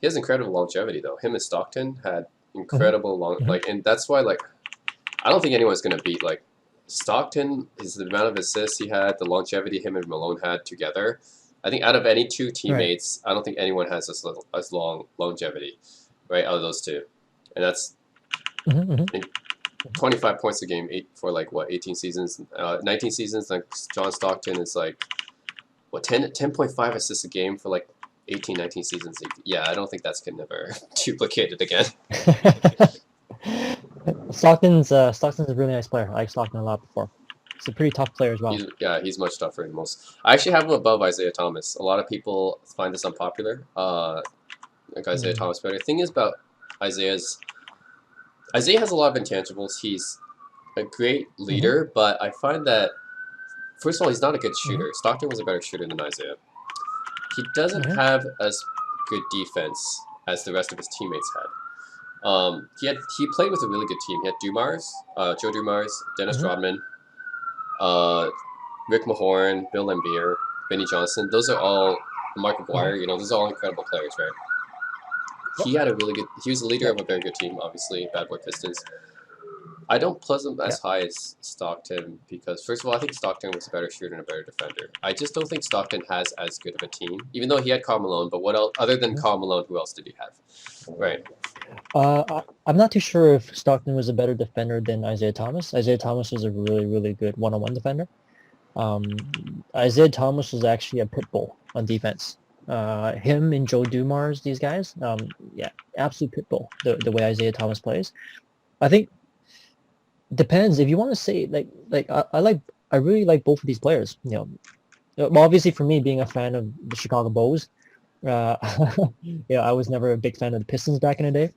he has incredible longevity though. Him and Stockton had Hmm. incredible long Hmm. like, and that's why like I don't think anyone's gonna beat like Stockton is the amount of assists he had, the longevity him and Malone had together. I think out of any two Right. teammates, I don't think anyone has as long longevity, right? Out of those two, and that's Hmm. Hmm. 25 points a game, eight for like what 18 seasons, 19 seasons. Like John Stockton is like what 10.5 assists a game for like 18, 19 seasons. Yeah, I don't think that's can never duplicate it again. Stockton's a really nice player. I like Stockton a lot before. He's a pretty tough player as well. He's much tougher than most. I actually have him above Isaiah Thomas. A lot of people find this unpopular. Like Isaiah Mm. Thomas, but the thing is about Isaiah has a lot of intangibles. He's a great Hmm. leader, but I find that first of all, he's not a good Hmm. shooter. Stockton was a better shooter than Isaiah. He doesn't Hmm. have as good defense as the rest of his teammates had. He played with a really good team. He had Dumars, Joe Dumars, Dennis Hmm. Rodman, uh, Rick Mahorn, Bill Lambier, Benny Johnson. Those are all Mark Hmm. McGuire. You know, those are all incredible players, right? Yep. He had a really good. He was the leader of Yep. a very good team, obviously, Bad Boy Pistons. I don't plus him as Yep. high as Stockton because, first of all, I think Stockton was a better shooter and a better defender. I just don't think Stockton has as good of a team, even though he had Karl Malone. But what else, other than Mhm. Karl Malone, who else did he have? Right. I'm not too sure if Stockton was a better defender than Isaiah Thomas. Isaiah Thomas was a really, really good one-on-one defender. Isaiah Thomas was actually a pit bull on defense. Him and Joe Dumars, these guys, yeah, absolute pit bull. The way Isaiah Thomas plays, I think depends. If you want to say I really like both of these players. Well, obviously for me, being a fan of the Chicago Bulls, uh, I was never a big fan of the Pistons back in the day.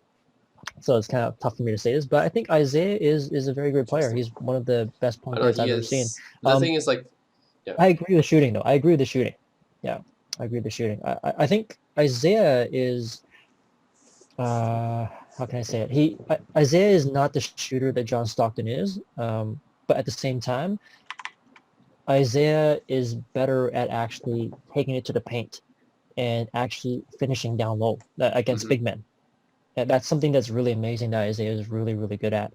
So it's kind of tough for me to say this, but I think Isaiah is a very good player. Interesting. He's one of the best I point don't know. guards He I've ever seen. is. The Um, thing is, like, yeah. I agree with shooting though. I agree with the shooting. Yeah, I agree with the shooting. I think Isaiah is how can I say it? Isaiah is not the shooter that John Stockton is. But at the same time, Isaiah is better at actually taking it to the paint and actually finishing down low against Hmm. big men. That's something that's really amazing that Isaiah is really, really good at.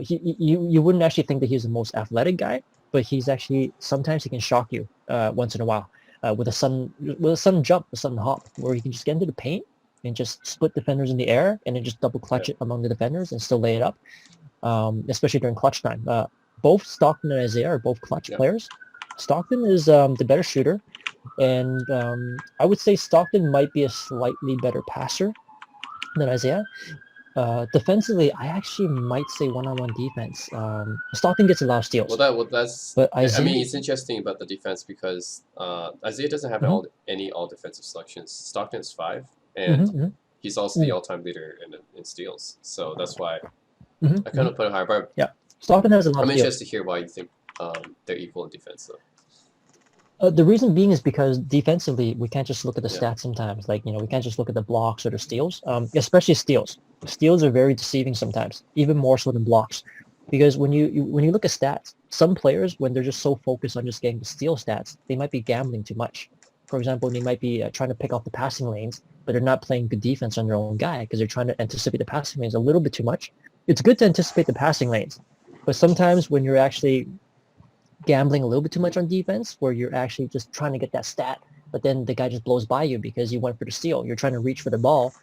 You wouldn't actually think that he's the most athletic guy, but he's actually sometimes he can shock you once in a while with a sudden jump, a sudden hop, where he can just get into the paint and just split defenders in the air and then just double Yeah. clutch it among the defenders and still lay it up. Especially during clutch time. Both Stockton and Isaiah are both clutch Yeah. players. Stockton is the better shooter, and I would say Stockton might be a slightly better passer than Isaiah. Defensively, I actually might say one-on-one defense. Stockton gets a lot of steals, That's. but I Isaiah. mean, it's interesting about the defense because Isaiah doesn't have Mhm. any all defensive selections. Stockton's five, Mhm. and Mhm. he's also the Mm. all-time leader in steals. So that's why Mhm. I kind Mhm. of put it higher. But Yeah, Stockton has a lot of I'm steals. interested to hear why you think they're equal in defense, though. The reason being is because defensively, we can't just look at the Yeah. stats sometimes. Like, we can't just look at the blocks or the steals, especially steals. Steals are very deceiving sometimes, even more so than blocks. Because when you look at stats, some players, when they're just so focused on just getting the steal stats, they might be gambling too much. For example, they might be trying to pick off the passing lanes, but they're not playing good defense on their own guy because they're trying to anticipate the passing lanes a little bit too much. It's good to anticipate the passing lanes, but sometimes when you're actually gambling a little bit too much on defense where you're actually just trying to get that stat, but then the guy just blows by you because you went for the steal. You're trying to reach for the ball.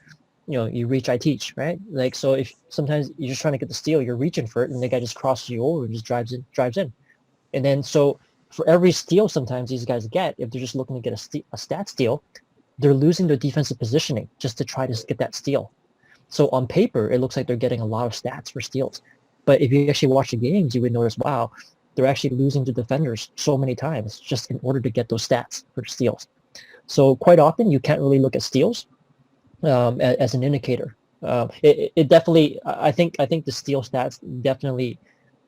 You reach, I teach, right? Like, so if sometimes you're just trying to get the steal, you're reaching for it, and the guy just crosses you over and just drives in. And then so for every steal sometimes these guys get, if they're just looking to get a stat steal, they're losing their defensive positioning just to try to get that steal. So on paper, it looks like they're getting a lot of stats for steals. But if you actually watch the games, you would notice, wow, they're actually losing to defenders so many times just in order to get those stats for steals. So quite often, you can't really look at steals as an indicator. It definitely, I think the steal stats definitely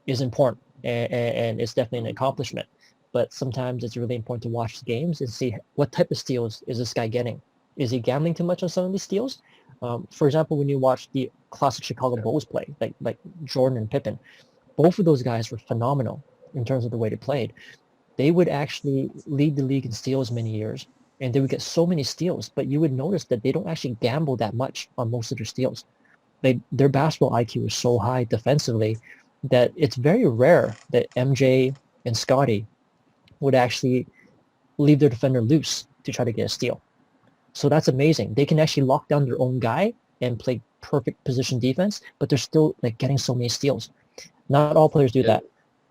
is important, and it's definitely an accomplishment. But sometimes it's really important to watch the games and see what type of steals is this guy getting. Is he gambling too much on some of these steals? For example, when you watch the classic Chicago Yeah. Bulls play, like Jordan and Pippen, both of those guys were phenomenal in terms of the way they played. They would actually lead the league in steals many years, and they would get so many steals, but you would notice that they don't actually gamble that much on most of their steals. Their basketball IQ is so high defensively that it's very rare that MJ and Scotty would actually leave their defender loose to try to get a steal. So that's amazing. They can actually lock down their own guy and play perfect position defense, but they're still like getting so many steals. Not all players do Yeah, that.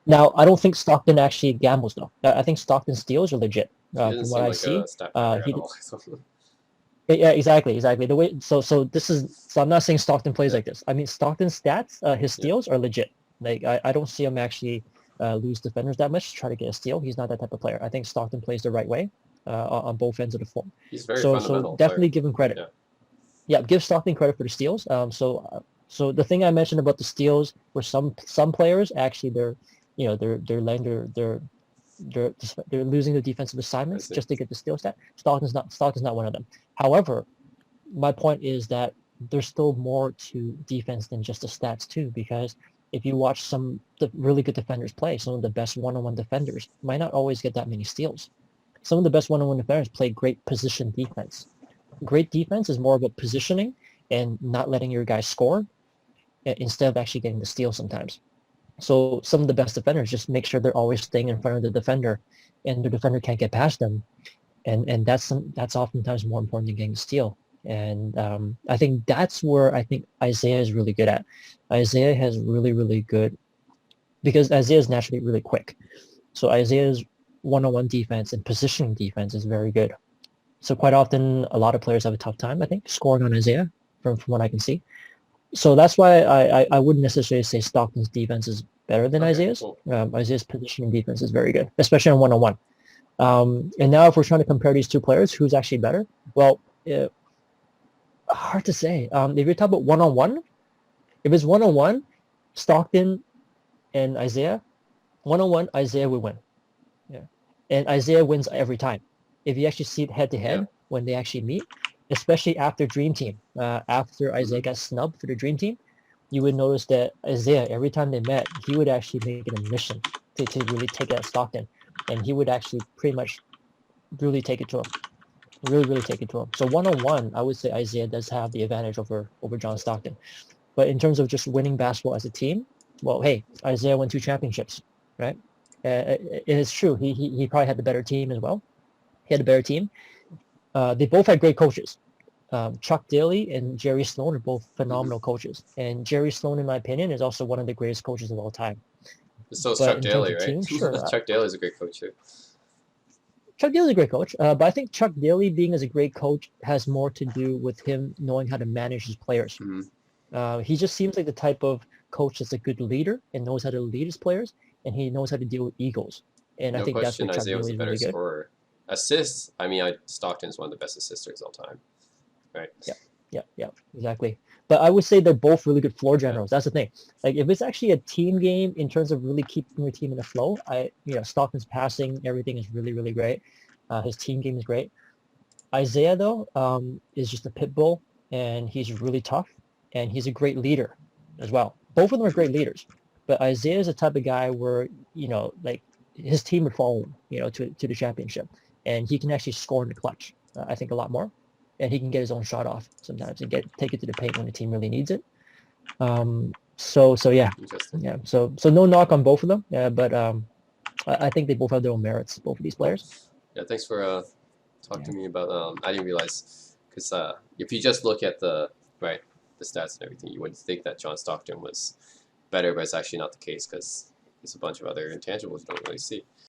Now, I don't think Stockton actually gambles though. I think Stockton's steals are legit. he doesn't From what seem I like see, a stat pattern at he all. yeah, exactly. The way so this is so I'm not saying Stockton plays Yeah, like this. I mean Stockton's stats, his yeah. steals are legit. Like I don't see him actually lose defenders that much to try to get a steal. He's not that type of player. I think Stockton plays the right way on both ends of the floor. He's a very So fundamental player. definitely give him credit. Yeah. Yeah, give Stockton credit for the steals. So the thing I mentioned about the steals were some players actually they're letting they're losing the defensive assignments see. just to get the steal stat. Stockton's not one of them. However, my point is that there's still more to defense than just the stats too, because if you watch some the really good defenders play, some of the best one-on-one defenders might not always get that many steals. Some of the best one-on-one defenders play great position defense. Great defense is more about positioning and not letting your guys score instead of actually getting the steal sometimes. So some of the best defenders just make sure they're always staying in front of the defender, and the defender can't get past them, and that's oftentimes more important than getting the steal. And I think that's where I think Isiah is really good at. Isiah has really good because Isiah is naturally really quick. So Isiah's one-on-one defense and positioning defense is very good. So quite often, a lot of players have a tough time, I think, scoring on Isiah from what I can see. So that's why I wouldn't necessarily say Stockton's defense is better than Okay, Isiah's. cool. Isiah's positioning defense is very good, especially on one-on-one. And now if we're trying to compare these two players, who's actually better? Well, hard to say. If you're talking about one-on-one, if it's one-on-one, Stockton and Isiah, one-on-one, Isiah would win. Yeah. And Isiah wins every time. If you actually see it head-to-head when they actually meet, especially after Dream Team, after Isiah got snubbed for the Dream Team, you would notice that Isiah, every time they met, he would actually make it a mission to really take out Stockton. And he would actually pretty much really take it to him. Really take it to him. So one-on-one, I would say Isiah does have the advantage over John Stockton. But in terms of just winning basketball as a team, well, hey, Isiah won 2 championships, right? It is true. He probably had the better team as well. He had a better team. They both had great coaches. Chuck Daly and Jerry Sloan are both phenomenal coaches. And Jerry Sloan, in my opinion, is also one of the greatest coaches of all time. So is But Chuck in Daly, terms of right? team, sure. Chuck Daly's a great coach too. Chuck Daly's a great coach, but I think Chuck Daly being as a great coach has more to do with him knowing how to manage his players. He just seems like the type of coach that's a good leader and knows how to lead his players, and he knows how to deal with egos. And No I think that's question, where Chuck Isiah was Daly a is better really good. scorer. Assists, I mean, Stockton's one of the best assisters of all time, right? Yeah, exactly. But I would say they're both really good floor generals. That's the thing. Like if it's actually a team game in terms of really keeping your team in the flow, Stockton's passing, everything is really great. His team game is great. Isiah though is just a pit bull, and he's really tough, and he's a great leader as well. Both of them are great leaders, but Isiah is the type of guy where like his team would follow him, to the championship, and he can actually score in the clutch. I think a lot more, and he can get his own shot off sometimes and take it to the paint when the team really needs it. So yeah, Interesting. yeah. So no knock on both of them, but I think they both have their own merits, both of these players. Yeah, thanks for talking to me about. I didn't realize because if you just look at the stats and everything, you wouldn't think that John Stockton was better, but it's actually not the case because there's a bunch of other intangibles you don't really see.